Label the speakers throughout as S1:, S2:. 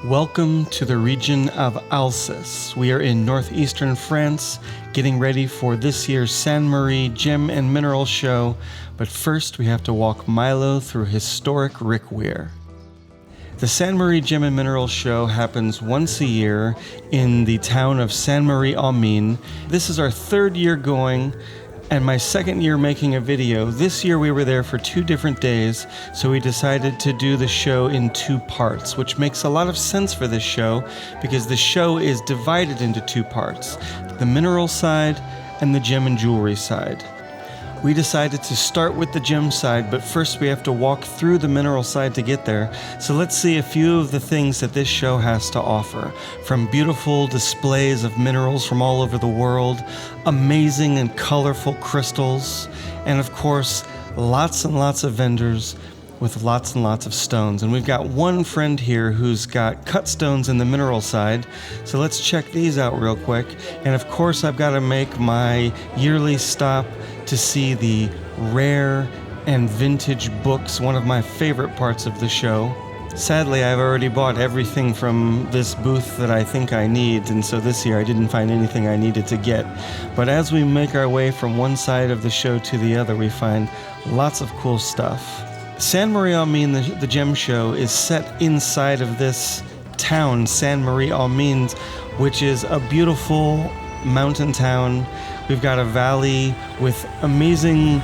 S1: Welcome to the region of Alsace. We are in northeastern France, getting ready for this year's Sainte Marie Gem and Mineral Show, but first we have to walk Milo through historic Rickweir. The Sainte Marie Gem and Mineral Show happens once a year in the town of Sainte-Marie-aux-Mines. This is our third year going, and my second year making a video. This year we were there for 2 different days, so we decided to do the show in 2 parts, which makes a lot of sense for this show because the show is divided into 2 parts, the mineral side and the gem and jewelry side. We decided to start with the gem side, but first we have to walk through the mineral side to get there. So let's see a few of the things that this show has to offer. From beautiful displays of minerals from all over the world, amazing and colorful crystals, and of course, lots and lots of vendors with lots and lots of stones. And we've got one friend here who's got cut stones in the mineral side. So let's check these out real quick. And of course, I've got to make my yearly stop to see the rare and vintage books, one of my favorite parts of the show. Sadly, I've already bought everything from this booth that I think I need, and so this year I didn't find anything I needed to get. But as we make our way from one side of the show to the other, we find lots of cool stuff. Sainte-Marie-aux-Mines, the gem show, is set inside of this town, Sainte-Marie-aux-Mines, which is a beautiful mountain town. We've got a valley with amazing,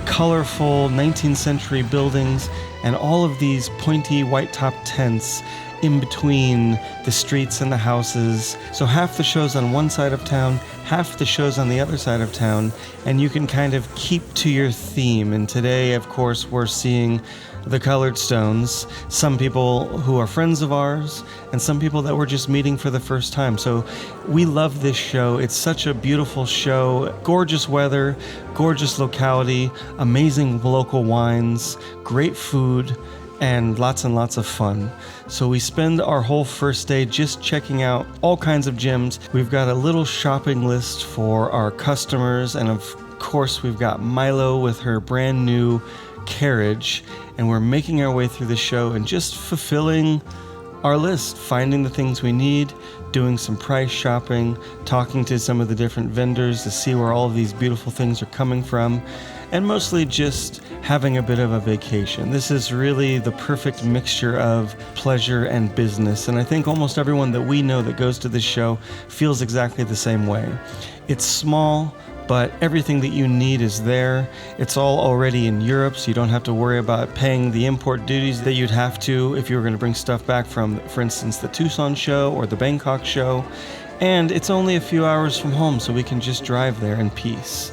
S1: colorful 19th century buildings and all of these pointy white-top tents in between the streets and the houses. So half the show's on one side of town, half the show's on the other side of town, and you can kind of keep to your theme. And today, of course, we're seeing the colored stones, some people who are friends of ours, and some people that we're just meeting for the first time. So we love this show. It's such a beautiful show. Gorgeous weather, gorgeous locality, amazing local wines, great food, and lots of fun. So we spend our whole first day just checking out all kinds of gems. We've got a little shopping list for our customers, and of course we've got Milo with her brand new carriage, and we're making our way through the show and just fulfilling our list, finding the things we need, doing some price shopping, talking to some of the different vendors to see where all of these beautiful things are coming from, and mostly just having a bit of a vacation. This is really the perfect mixture of pleasure and business, and I think almost everyone that we know that goes to this show feels exactly the same way. It's small, but everything that you need is there. It's all already in Europe, so you don't have to worry about paying the import duties that you'd have to if you were going to bring stuff back from, for instance, the Tucson show or the Bangkok show. And it's only a few hours from home, so we can just drive there in peace.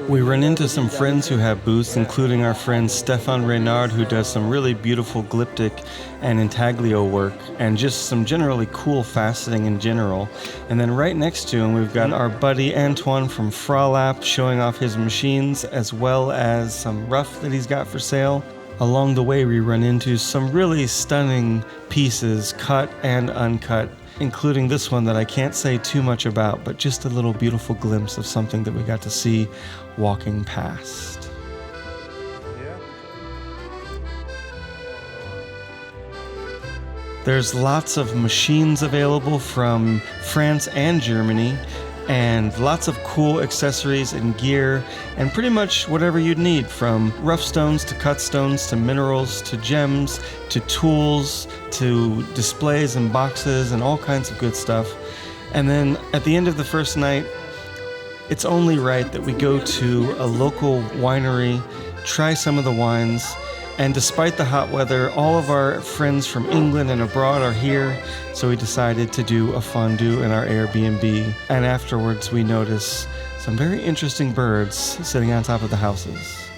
S1: We run into some friends who have booths, including our friend Stéphane Reynard, who does some really beautiful glyptic and intaglio work, and just some generally cool faceting in general. And then right next to him, we've got our buddy Antoine from Fralap showing off his machines, as well as some rough that he's got for sale. Along the way, we run into some really stunning pieces, cut and uncut, including this one that I can't say too much about, but just a little beautiful glimpse of something that we got to see walking past. There's lots of machines available from France and Germany, and lots of cool accessories and gear, and pretty much whatever you'd need, from rough stones to cut stones to minerals to gems to tools to displays and boxes and all kinds of good stuff. And then at the end of the first night, it's only right that we go to a local winery, try some of the wines, and despite the hot weather, all of our friends from England and abroad are here, so we decided to do a fondue in our Airbnb, and afterwards we notice some very interesting birds sitting on top of the houses.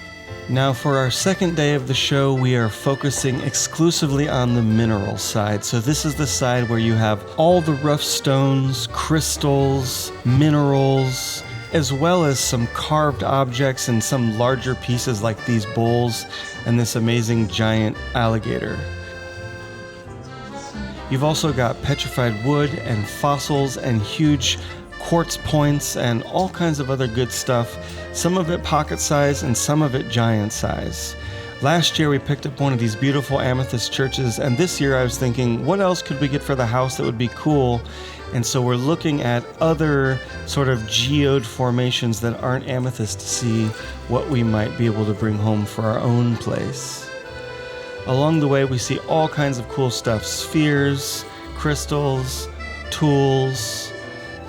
S1: Now for our second day of the show, we are focusing exclusively on the mineral side. So this is the side where you have all the rough stones, crystals, minerals, as well as some carved objects and some larger pieces like these bowls and this amazing giant alligator. You've also got petrified wood and fossils and huge quartz points and all kinds of other good stuff, some of it pocket size and some of it giant size. Last year we picked up one of these beautiful amethyst churches, and this year I was thinking, what else could we get for the house that would be cool? And so we're looking at other sort of geode formations that aren't amethyst to see what we might be able to bring home for our own place. Along the way we see all kinds of cool stuff: spheres, crystals, tools.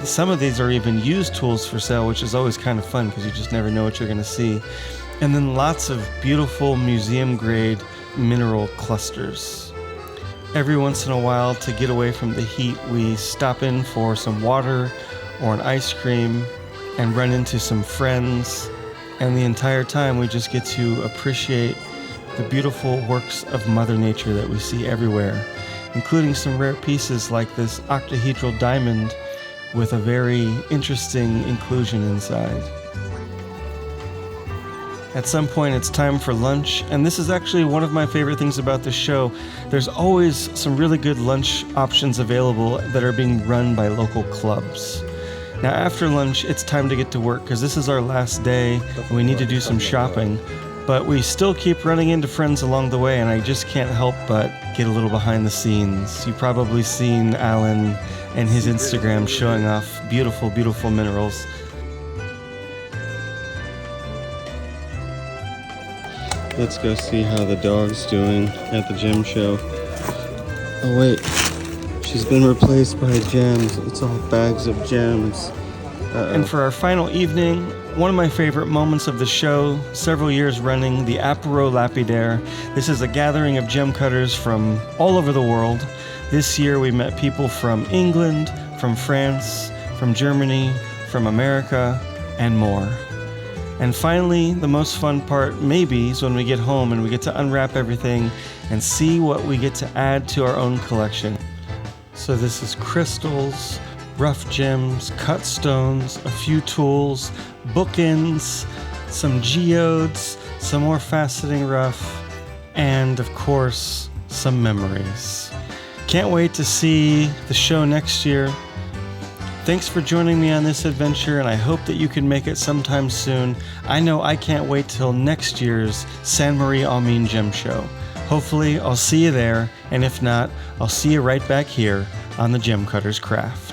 S1: Some of these are even used tools for sale, which is always kind of fun because you just never know what you're going to see. And then lots of beautiful museum-grade mineral clusters. Every once in a while, to get away from the heat, we stop in for some water or an ice cream and run into some friends. And the entire time, we just get to appreciate the beautiful works of Mother Nature that we see everywhere, including some rare pieces like this octahedral diamond with a very interesting inclusion inside. At some point it's time for lunch, and this is actually one of my favorite things about this show. There's always some really good lunch options available that are being run by local clubs. Now after lunch it's time to get to work because this is our last day and we need to do some shopping, but we still keep running into friends along the way, and I just can't help but get a little behind the scenes. You've probably seen Alan and his Instagram showing off beautiful, beautiful minerals. Let's go see how the dog's doing at the gem show. Oh wait, she's been replaced by gems. It's all bags of gems. And for our final evening, one of my favorite moments of the show, several years running, the Apéro Lapidaire. This is a gathering of gem cutters from all over the world. This year we met people from England, from France, from Germany, from America, and more. And finally, the most fun part maybe is when we get home and we get to unwrap everything and see what we get to add to our own collection. So this is crystals, rough gems, cut stones, a few tools, bookends, some geodes, some more faceting rough, and of course, some memories. Can't wait to see the show next year. Thanks for joining me on this adventure, and I hope that you can make it sometime soon. I know I can't wait till next year's Sainte Marie Gem Show. Hopefully, I'll see you there, and if not, I'll see you right back here on the Gem Cutter's Craft.